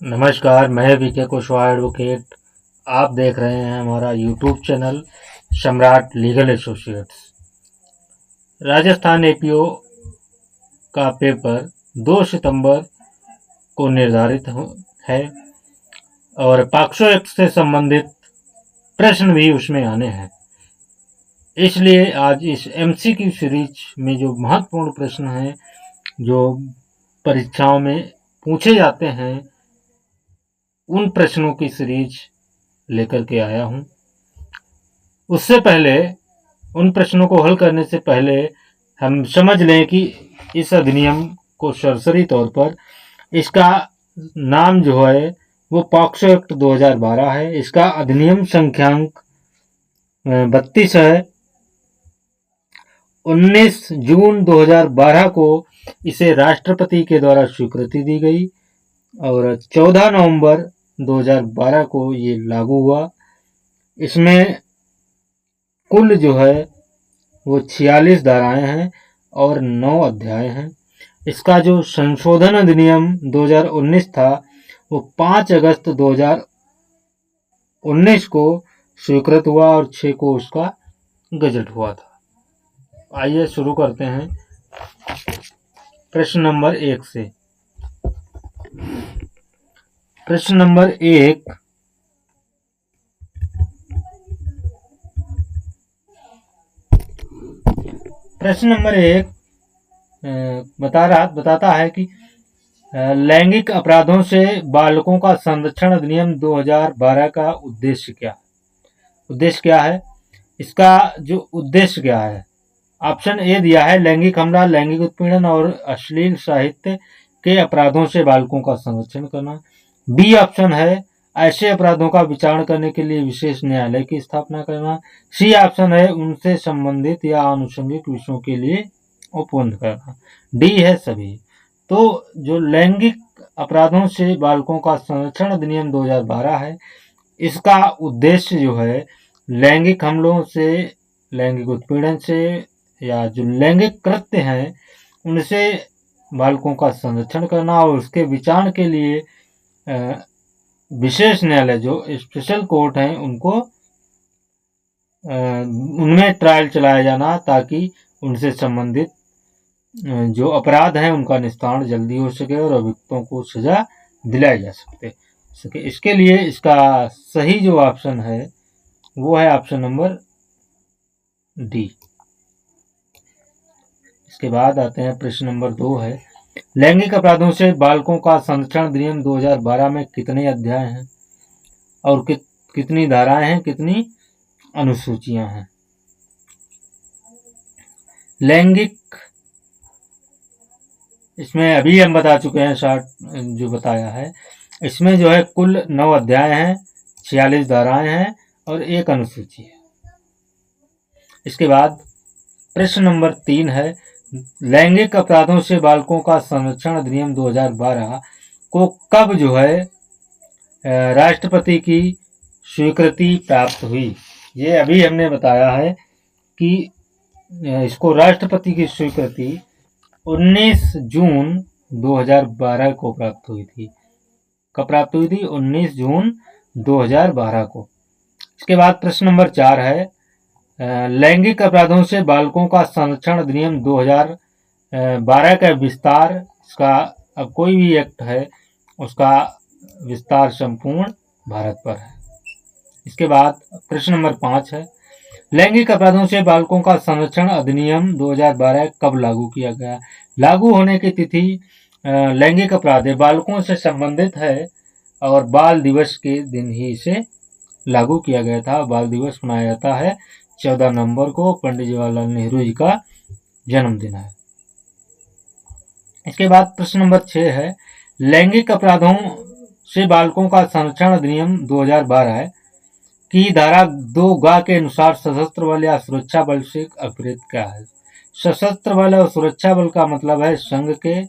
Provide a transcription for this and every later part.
नमस्कार, मैं VK Kushwaha advocate. आप देख रहे हैं हमारा यूट्यूब चैनल सम्राट लीगल एसोसिएट्स। राजस्थान एपीओ का पेपर 2 सितंबर को निर्धारित है और पॉक्सो एक्ट से संबंधित प्रश्न भी उसमें आने हैं। इसलिए आज इस एमसीक्यू सीरीज में जो महत्वपूर्ण प्रश्न हैं, जो परीक्षाओं में पूछे जाते हैं, उन प्रश्नों की सीरीज लेकर के आया हूं। उससे पहले, उन प्रश्नों को हल करने से पहले हम समझ लें कि इस अधिनियम को सरसरी तौर पर इसका नाम जो है वो पॉक्सो एक्ट 2012 है। इसका अधिनियम संख्यांक 32 है। 19 जून 2012 को इसे राष्ट्रपति के द्वारा स्वीकृति दी गई और 14 नवंबर 2012 को ये लागू हुआ। इसमें कुल जो है वो 46 धाराएं हैं और 9 अध्याय हैं। इसका जो संशोधन अधिनियम 2019 था वो 5 अगस्त 2019 को स्वीकृत हुआ और 6 को उसका गजट हुआ था। आइए शुरू करते हैं प्रश्न नंबर 1 से। प्रश्न नंबर 1, बताता है कि लैंगिक अपराधों से बालकों का संरक्षण अधिनियम 2012 का उद्देश्य क्या है। इसका जो उद्देश्य क्या है, ऑप्शन ए दिया है लैंगिक हमला, लैंगिक उत्पीड़न और अश्लील साहित्य के अपराधों से बालकों का संरक्षण करना। बी ऑप्शन है ऐसे अपराधों का विचारण करने के लिए विशेष न्यायालय की स्थापना करना। सी ऑप्शन है उनसे संबंधित या आनुषंगिक विषयों के लिए उपबंध करना। डी है सभी। तो जो लैंगिक अपराधों से बालकों का संरक्षण अधिनियम 2012 है, इसका उद्देश्य जो है लैंगिक हमलों से, लैंगिक उत्पीड़न से या जो लैंगिक कृत्य हैं उनसे बालकों का संरक्षण करना और उसके विचारण के लिए विशेष न्यायालय जो स्पेशल कोर्ट हैं उनको उनमें ट्रायल चलाया जाना, ताकि उनसे संबंधित जो अपराध हैं उनका निस्तारण जल्दी हो सके और अभियुक्तों को सजा दिलाई जा सके। इसके लिए इसका सही जो ऑप्शन है वो है ऑप्शन नंबर डी। इसके बाद आते हैं प्रश्न नंबर 2 है, लैंगिक अपराधों से बालकों का संरक्षण अधिनियम 2012 में कितने अध्याय हैं और कितनी धाराएं हैं, कितनी अनुसूचियां हैं। लैंगिक, इसमें अभी हम बता चुके हैं, शॉर्ट जो बताया है, इसमें जो है कुल 9 अध्याय हैं, 46 धाराएं हैं और 1 अनुसूची है। इसके बाद प्रश्न नंबर 3 है, लैंगिक अपराधों से बालकों का संरक्षण अधिनियम 2012 को कब जो है राष्ट्रपति की स्वीकृति प्राप्त हुई। ये अभी हमने बताया है कि इसको राष्ट्रपति की स्वीकृति 19 जून 2012 को प्राप्त हुई थी। कब प्राप्त हुई थी? 19 जून 2012 को। इसके बाद प्रश्न नंबर 4 है, लैंगिक अपराधों से बालकों का संरक्षण अधिनियम 2012 का विस्तार, इसका अब कोई भी एक्ट है उसका विस्तार संपूर्ण भारत पर है। इसके बाद प्रश्न नंबर 5 है, लैंगिक अपराधों से बालकों का संरक्षण अधिनियम 2012 कब लागू किया गया। लागू होने की तिथि लैंगिक अपराध बालकों से संबंधित है और बाल दिवस के दिन ही इसे लागू किया गया था। बाल दिवस मनाया जाता है 14 नवंबर को, पंडित जवाहरलाल नेहरू जी का जन्मदिन है। इसके बाद प्रश्न नंबर 6 है, लैंगिक अपराधों से बालकों का संरक्षण अधिनियम 2012 की धारा 2 के अनुसार सशस्त्र बल या सुरक्षा बल से अभिप्रेत क्या है। सशस्त्र बल और सुरक्षा बल का मतलब है संघ के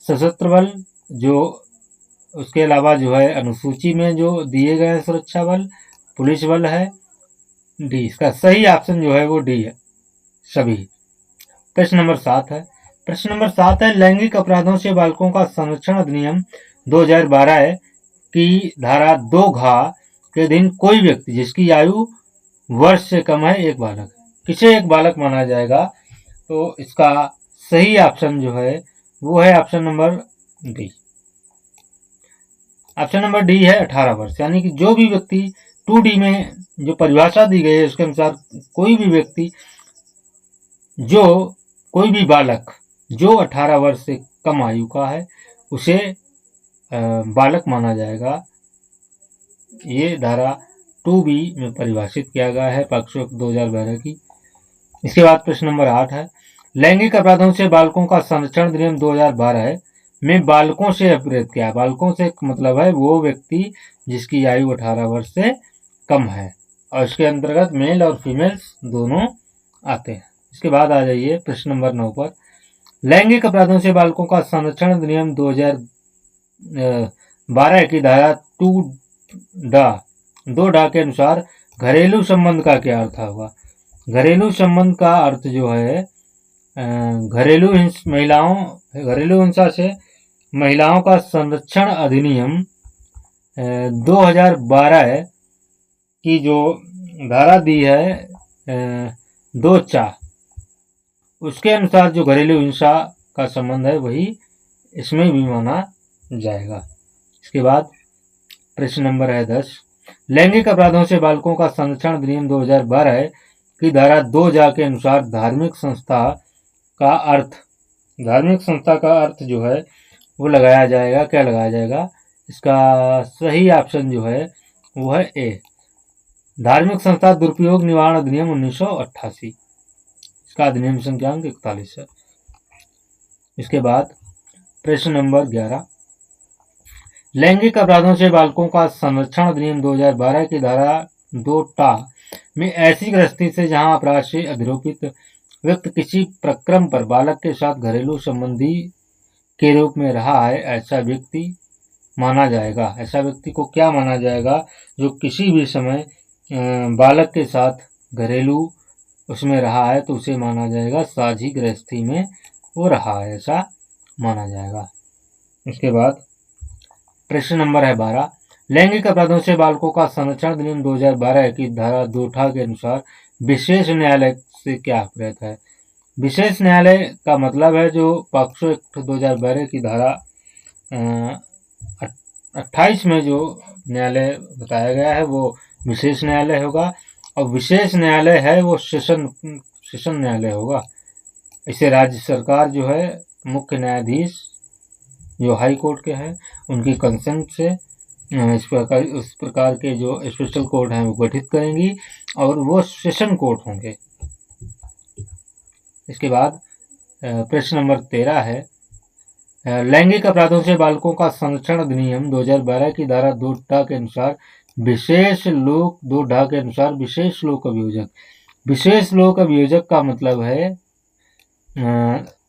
सशस्त्र बल, जो उसके अलावा जो है अनुसूची में जो दिए गए सुरक्षा बल, पुलिस बल है। डी, इसका सही ऑप्शन जो है वो डी है, सभी। प्रश्न नंबर 7 है, लैंगिक अपराधों से बालकों का संरक्षण अधिनियम 2012 की धारा 2 के दिन कोई व्यक्ति जिसकी आयु वर्ष से कम है एक बालक है, किसे एक बालक माना जाएगा? तो इसका सही ऑप्शन जो है वो है option number D. Option number D है 18 वर्ष। यानी कि जो भी व्यक्ति 2D में जो परिभाषा दी गई है उसके अनुसार कोई भी व्यक्ति कोई भी बालक जो 18 वर्ष से कम आयु का है उसे बालक माना जाएगा। ये धारा 2B में परिभाषित किया गया है पॉक्सो एक्ट 2012 की। इसके बाद प्रश्न नंबर 8 है, लैंगिक अपराधों से बालकों का संरक्षण अधिनियम 2012 में बालकों से अभिप्रेत क्या है? बालकों से मतलब है वो व्यक्ति जिसकी आयु 18 वर्ष से कम है, और इसके अंतर्गत मेल और फीमेल्स दोनों आते हैं। इसके बाद आ जाइए प्रश्न नंबर 9 पर, लैंगिक अपराधों से बालकों का संरक्षण अधिनियम 2012 की धारा 2 के अनुसार घरेलू संबंध का क्या अर्थ होगा? घरेलू संबंध का अर्थ जो है घरेलू हिंसा से महिलाओं का संरक्षण अधिनियम 2012 की जो धारा दी है 2(4) उसके अनुसार जो घरेलू हिंसा का संबंध है वही इसमें भी माना जाएगा। इसके बाद प्रश्न नंबर है 10, लैंगिक अपराधों से बालकों का संरक्षण अधिनियम 2012 की धारा 2(j) के अनुसार धार्मिक संस्था का अर्थ जो है वो लगाया जाएगा। क्या लगाया जाएगा? इसका सही ऑप्शन जो है वो है ए, धार्मिक संस्था दुरुपयोग निवारण अधिनियम 1988। इसका अधिनियम संख्यांक 41 है। इसके बाद प्रश्न नंबर 11, लैंगिक अपराधों से बालकों का संरक्षण अधिनियम 2012 की धारा 2(टा) में ऐसी गृहस्थी से जहां अपराध से अधिरोपित व्यक्ति किसी प्रक्रम पर बालक के साथ घरेलू संबंधी के रूप में रहा है, ऐसा व्यक्ति माना जाएगा। ऐसा व्यक्ति को क्या माना जाएगा? जो किसी भी समय बालक के साथ घरेलू उसमें रहा है तो उसे माना जाएगा साझी गृहस्थी में वो रहा है, ऐसा माना जाएगा। इसके बाद प्रश्न नंबर है 12, लैंगिक अपराधों से बालकों का संरक्षण अधिनियम 2012 की धारा 2(ठ) के अनुसार विशेष न्यायालय से क्या अभिप्रेत है? विशेष न्यायालय का मतलब है जो पॉक्सो एक्ट 2012 की धारा 28 में जो न्यायालय बताया गया है वो विशेष न्यायालय होगा, और विशेष न्यायालय है वो सेशन न्यायालय होगा। इसे राज्य सरकार जो है मुख्य न्यायाधीश जो हाई कोर्ट के हैं उनकी कंसेंट से इस प्रकार के जो स्पेशल कोर्ट हैं वो गठित करेंगी और वो सेशन कोर्ट होंगे। इसके बाद प्रश्न नंबर 13 है, लैंगिक अपराधों से बालकों का संरक्षण अधिनियम 2012 की धारा 2(ट) के अनुसार विशेष लोक अभियोजक। विशेष लोक अभियोजक का मतलब है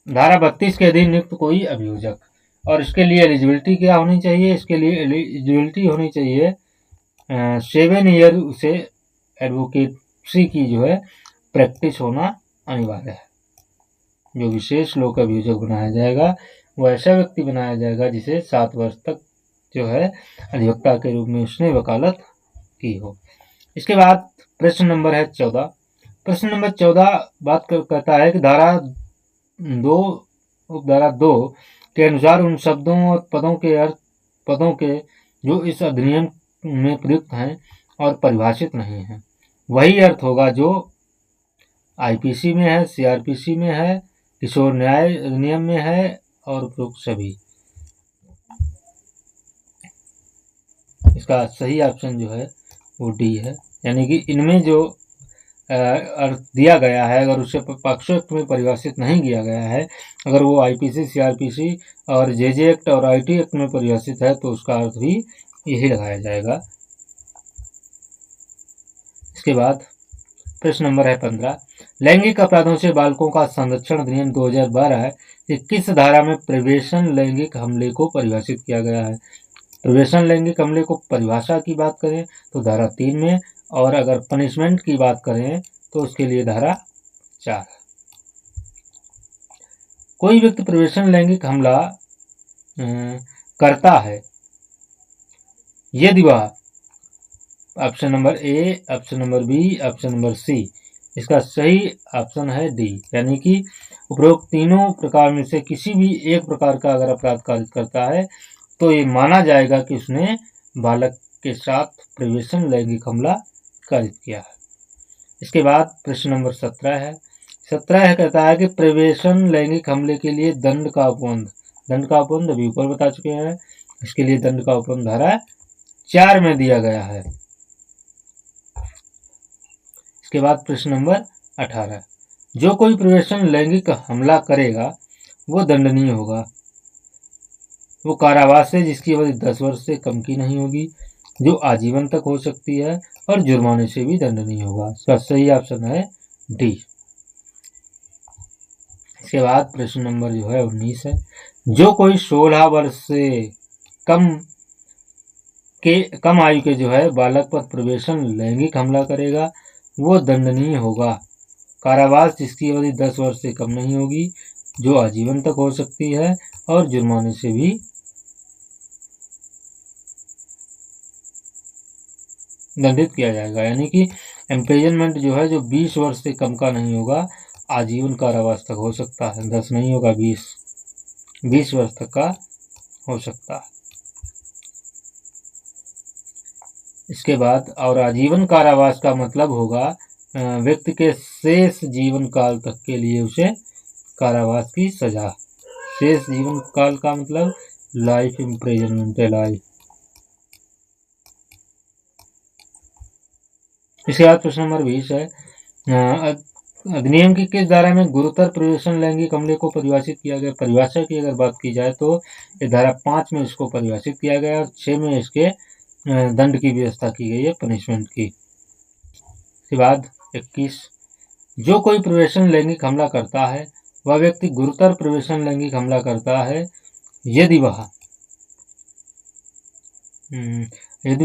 धारा 32 के अधीन नियुक्त कोई अभियोजक, और इसके लिए एलिजिबिलिटी क्या होनी चाहिए? इसके लिए एलिजिबिलिटी होनी चाहिए 7 ईयर उसे एडवोकेसी की जो है प्रैक्टिस होना अनिवार्य है। जो विशेष लोक अभियोजक बनाया जाएगा वो ऐसा व्यक्ति बनाया जाएगा जिसे 7 वर्ष तक जो है अधिवक्ता के रूप में उसने वकालत की हो। इसके बाद प्रश्न नंबर है 14। प्रश्न नंबर 14 बात करता है कि धारा 2 के अनुसार उन शब्दों और पदों के जो इस अधिनियम में प्रयुक्त हैं और परिभाषित नहीं हैं वही अर्थ होगा जो आईपीसी में है, सीआरपीसी में है, किशोर न्याय अधिनियम में है और उपरोक्त सभी। इसका सही ऑप्शन जो है वो डी है। यानी कि इनमें जो अर्थ दिया गया है अगर उसे पॉक्सो एक्ट में परिभाषित नहीं किया गया है, अगर वो आईपीसी, सीआरपीसी और जेजे एक्ट और आईटी एक्ट में परिभाषित है तो उसका अर्थ भी यही लगाया जाएगा। इसके बाद प्रश्न नंबर है 15, लैंगिक अपराधों से बालकों का संरक्षण अधिनियम 2012 की किस धारा में प्रवेशन लैंगिक हमले को परिभाषित किया गया है? प्रवेशन लैंगिक हमले को परिभाषा की बात करें तो धारा 3 में, और अगर पनिशमेंट की बात करें तो उसके लिए धारा 4। कोई व्यक्ति प्रवेशन लैंगिक हमला करता है यदि वह option number A, option number B, option number C. इसका सही ऑप्शन है डी, यानी कि उपरोक्त तीनों प्रकार में से किसी भी एक प्रकार का अगर अपराध कारित करता है तो ये माना जाएगा कि उसने बालक के साथ प्रवेशन लैंगिक हमला कारित किया है। इसके बाद प्रश्न नंबर 17 है। 17 कहता है कि प्रवेशन लैंगिक हमले के लिए दंड का उपबंध अभी ऊपर बता चुके हैं। इसके लिए दंड का उपबंध धारा 4 में दिया गया है। इसके बाद प्रश्न नंबर 18, जो कोई प्रवेशन लैंगिक हमला करेगा वो दंडनीय होगा। वो कारावास है जिसकी अवधि 10 वर्ष से कम की नहीं होगी, जो आजीवन तक हो सकती है और जुर्माने से भी दंडनीय होगा। इसका सही ऑप्शन है डी। इसके बाद प्रश्न नंबर जो है 19 है। जो कोई 16 वर्ष से कम आयु के जो है बालक पर प्रवेशन लैंगिक हमला करेगा वो दंडनीय होगा। कारावास जिसकी अवधि 10 वर्ष से कम नहीं होगी, जो आजीवन तक हो सकती है और जुर्माने से भी दंडित किया जाएगा। यानी कि इम्प्रिजनमेंट जो है जो 20 वर्ष से कम का नहीं होगा, आजीवन कारावास तक हो सकता है। 10 नहीं होगा, 20 वर्ष तक का हो सकता है। इसके बाद और आजीवन कारावास का मतलब होगा व्यक्ति के शेष जीवन काल तक के लिए उसे कारावास की सजा। शेष जीवन काल का मतलब लाइफ इम्प्रिजनमेंट लाइफ। इसके बाद प्रश्न नंबर 20 है। अधिनियम की किस धारा में गुरुतर प्रवेशन लैंगिक हमले को परिभाषित किया गया? परिभाषा की अगर बात की जाए तो ये धारा 5 में इसको परिभाषित किया गया और 6 में इसके दंड की व्यवस्था की गई है, पनिशमेंट की। इसके बाद 21, जो कोई प्रवेशन लैंगिक हमला करता है वह व्यक्ति गुरुतर प्रवेशन लैंगिक हमला करता है यदि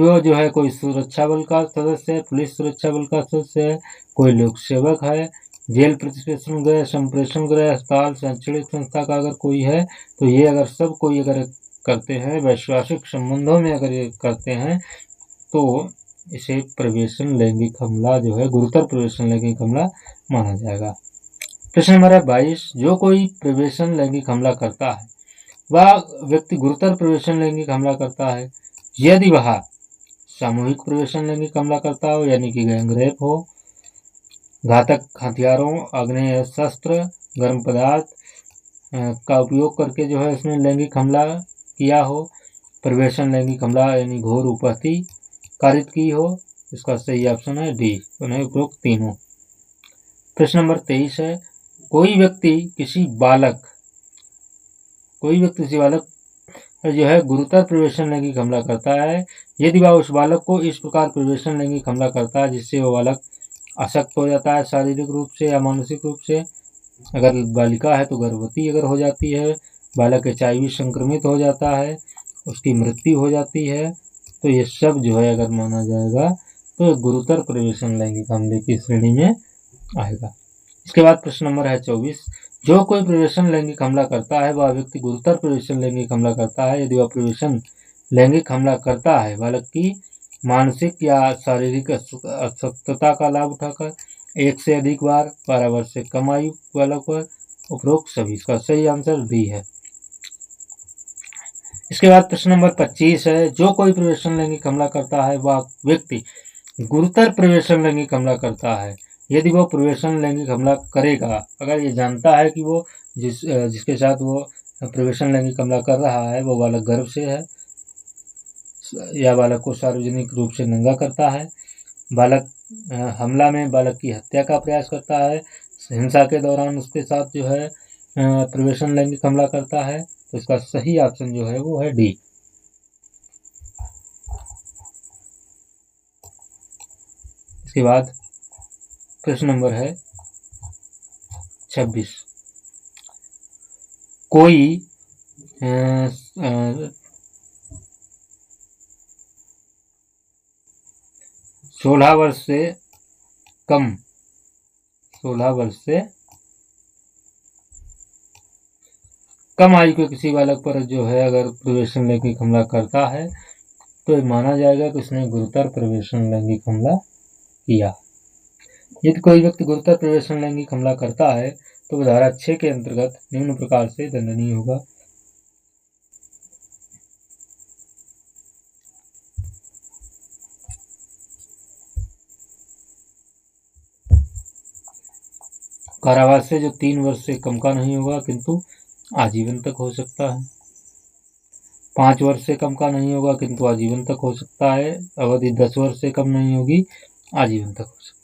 वह जो है कोई सुरक्षा बल का सदस्य है, पुलिस सुरक्षा बल का सदस्य है, कोई लोक सेवक है, जेल प्रतिप्रेषण गृह, संप्रेषण गृह, अस्पताल, शैक्षणिक संस्था का अगर कोई है तो ये अगर सब कोई अगर करते हैं, वैश्वासिक संबंधों में अगर ये करते हैं तो इसे प्रवेशन लैंगिक हमला जो है गुरुतर प्रवेशन लैंगिक हमला माना जाएगा। प्रश्न नंबर 22, जो कोई प्रवेशन लैंगिक हमला करता है वह व्यक्ति गुरुतर प्रवेशन लैंगिक हमला करता है यदि वह सामूहिक प्रवेशन लैंगिक हमला करता हो, यानी कि गैंगरेप हो, घातक हथियारों, आग्नेय शस्त्र, गर्म पदार्थ का उपयोग करके जो है उसने लैंगिक हमला किया हो, प्रवेशन लैंगिक हमला यानी घोर उपहति कारित की हो। इसका सही ऑप्शन है डी, उन्हें उपरोक्त तीनों। प्रश्न नंबर 23 है। कोई व्यक्ति किसी बालक जो है गुरुतर प्रवेशन लैंगिक हमला करता है यदि वह उस बालक को इस प्रकार प्रवेशन लैंगिक हमला करता है जिससे वो बालक अशक्त हो जाता है शारीरिक रूप से या मानसिक रूप से। अगर बालिका है तो गर्भवती अगर हो जाती है, बालक HIV संक्रमित हो जाता है, उसकी मृत्यु हो जाती है, तो ये सब जो है अगर माना जाएगा तो गुरुतर प्रवेशन लैंगिक हमले की श्रेणी में आएगा। इसके बाद प्रश्न नंबर है 24, जो कोई प्रवेशन लैंगिक हमला करता है वह व्यक्ति गुरुतर प्रवेशन लैंगिक हमला करता है यदि वह प्रवेशन लैंगिक हमला करता है बालक की मानसिक या शारीरिक अशक्तता का लाभ उठाकर 1 से अधिक बार 12 वर्ष से कम आयु बालक पर, उपरोक्त सभी। इसका सही आंसर डी है। इसके बाद प्रश्न नंबर 25 है। जो कोई प्रवेशन लैंगिक हमला करता है वह व्यक्ति गुरुतर प्रवेशन लैंगिक हमला करता है यदि वो प्रवेशन लैंगिक हमला करेगा अगर ये जानता है कि वो जिसके साथ वो प्रवेशन लैंगिक हमला कर रहा है वो बालक गर्भ से है, या बालक को सार्वजनिक रूप से नंगा करता है, बालक हमला में बालक की हत्या का प्रयास करता है, हिंसा के दौरान उसके साथ जो है प्रवेशन लैंगिक हमला करता है, तो इसका सही ऑप्शन जो है वो है डी। इसके बाद प्रश्न नंबर है 26, कोई 16 वर्ष से कम आयु के किसी बालक पर जो है अगर प्रवेशन लैंगिक हमला करता है तो माना जाएगा कि उसने गुरुतर प्रवेशन लैंगिक हमला किया। यदि कोई व्यक्ति गुरुतर प्रवेशन लैंगिक हमला करता है तो वह धारा 6 के अंतर्गत निम्न प्रकार से दंडनीय होगा। कारावास से जो 3 वर्ष से कम का नहीं होगा किंतु आजीवन तक हो सकता है। 5 वर्ष से कम का नहीं होगा किंतु आजीवन तक हो सकता है। अवधि 10 वर्ष से कम नहीं होगी, आजीवन तक हो सकती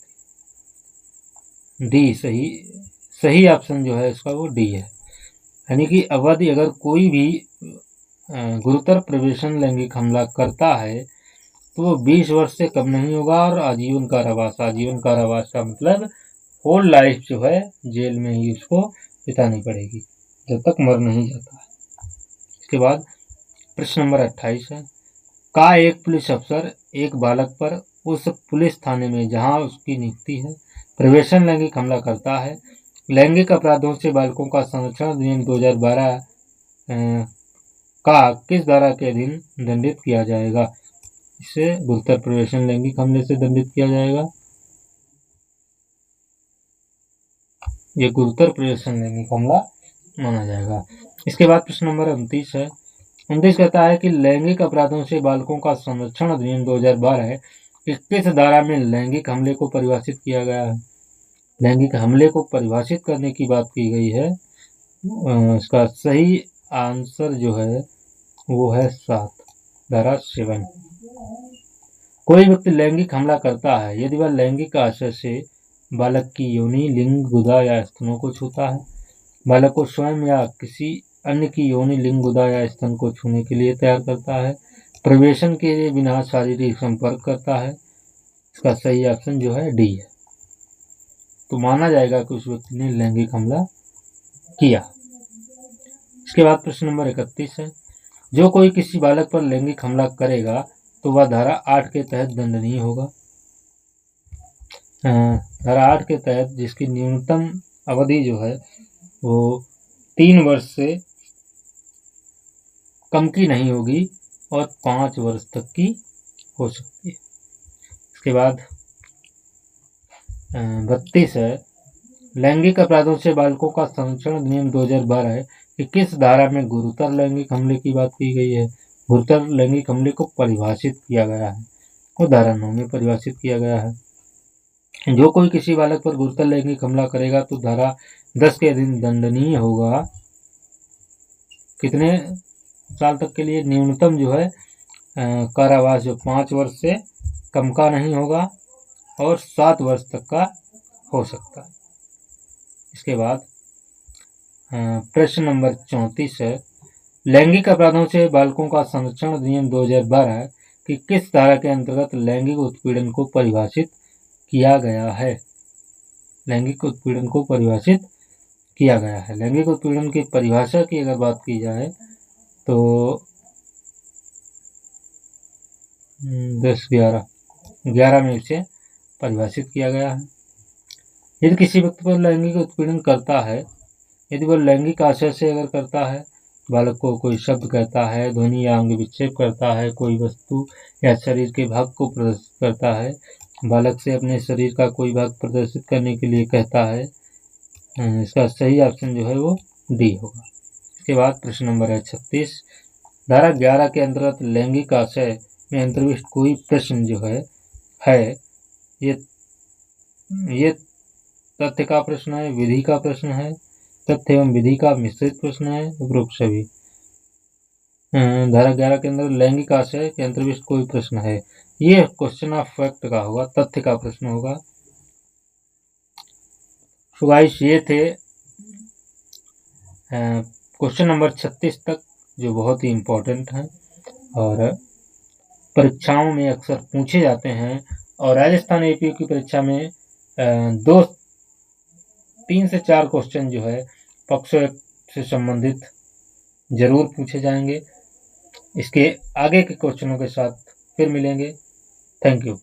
है। डी सही ऑप्शन जो है इसका वो डी है। यानी कि अवधि अगर कोई भी गुरुतर प्रवेशन लैंगिक हमला करता है तो वो 20 वर्ष से कम नहीं होगा और आजीवन कारावास। आजीवन कारावास का मतलब होल लाइफ जो है जेल में ही उसको बितानी पड़ेगी जब तक मर नहीं जाता है। इसके बाद प्रश्न नंबर 28 है, का एक पुलिस अफसर एक बालक पर उस पुलिस थाने में जहां उसकी नियुक्ति है प्रवेशन लैंगिक हमला करता है। लैंगिक अपराधों से बालकों का संरक्षण अधिनियम 2012 का किस धारा के अधीन दंडित किया जाएगा? इसे गुरुतर प्रवेशन लैंगिक हमले से दंडित किया जाएगा। ये गुरुतर प्रवेशन लैंगिक हमला माना जाएगा। इसके बाद प्रश्न नंबर 29 है। 29 कहता है कि लैंगिक अपराधों से बालकों का संरक्षण अधिनियम 2012 है कि किस धारा में लैंगिक हमले को परिभाषित किया गया है? लैंगिक हमले को परिभाषित करने की बात की गई है। इसका सही आंसर जो है वो है 7, धारा 7। कोई व्यक्ति लैंगिक हमला करता है यदि वह लैंगिक आशय से बालक की योनि, लिंग, गुदा या स्तनों को छूता है, बालक को स्वयं या किसी अन्य की योनि, लिंग, गुदा या स्तन को छूने के लिए तैयार करता है, प्रवेशन के लिए बिना शारीरिक संपर्क करता है। इसका सही ऑप्शन जो है डी है। तो माना जाएगा कि उस व्यक्ति ने लैंगिक हमला किया। इसके बाद प्रश्न नंबर 31 है। जो कोई किसी बालक पर लैंगिक हमला करेगा तो वह धारा 8 के तहत दंडनीय होगा। धारा 8 के तहत जिसकी न्यूनतम अवधि जो है वो 3 वर्ष से कम की नहीं होगी और 5 वर्ष तक की हो सकती है। इसके बाद 32 है। लैंगिक अपराधों से बालकों का संरक्षण अधिनियम 2012 है कि किस धारा में गुरुतर लैंगिक हमले की बात की गई है? गुरुतर लैंगिक हमले को परिभाषित किया गया है, वो धारा 9 में परिभाषित किया गया है। जो कोई किसी बालक पर गुरुतर लैंगिक हमला करेगा तो धारा 10 के अधीन दंडनीय होगा। कितने साल तक के लिए? न्यूनतम जो है कारावास जो 5 वर्ष से कम का नहीं होगा और 7 वर्ष तक का हो सकता है। इसके बाद प्रश्न नंबर 34 है। लैंगिक अपराधों से बालकों का संरक्षण अधिनियम 2012 है कि किस धारा के अंतर्गत लैंगिक उत्पीड़न को परिभाषित किया गया है? लैंगिक उत्पीड़न को परिभाषित किया गया है। लैंगिक उत्पीड़न की परिभाषा की अगर बात की जाए तो 11 में इसे परिभाषित किया गया है। यदि किसी व्यक्ति पर लैंगिक उत्पीड़न करता है, यदि वह लैंगिक आशय से अगर करता है, बालक को कोई शब्द कहता है, ध्वनि या अंग विक्षेप करता है, कोई वस्तु या शरीर के भाग को प्रदर्शित करता है, बालक से अपने शरीर का कोई भाग प्रदर्शित करने के लिए कहता है, इसका सही ऑप्शन जो है वो डी होगा। इसके बाद प्रश्न नंबर है 36। धारा 11 के अंतर्गत लैंगिक आशय में अंतर्विष्ट कोई प्रश्न जो है ये तथ्य का प्रश्न है, विधि का प्रश्न है, तथ्य एवं विधि का मिश्रित प्रश्न है, उपरोक्त सभी। धारा 11 के अंदर लैंगिक आशय के अंतर्विष्ट कोई प्रश्न है, ये क्वेश्चन ऑफ फैक्ट का होगा, तथ्य का प्रश्न होगा। सो गाइस ये थे क्वेश्चन नंबर 36 तक जो बहुत ही इम्पोर्टेंट हैं और परीक्षाओं में अक्सर पूछे जाते हैं। और राजस्थान एपीयू की परीक्षा में 3 से 4 क्वेश्चन जो है पॉक्सो एक्ट से संबंधित जरूर पूछे जाएंगे। इसके आगे के क्वेश्चनों के साथ फिर मिलेंगे। Thank you.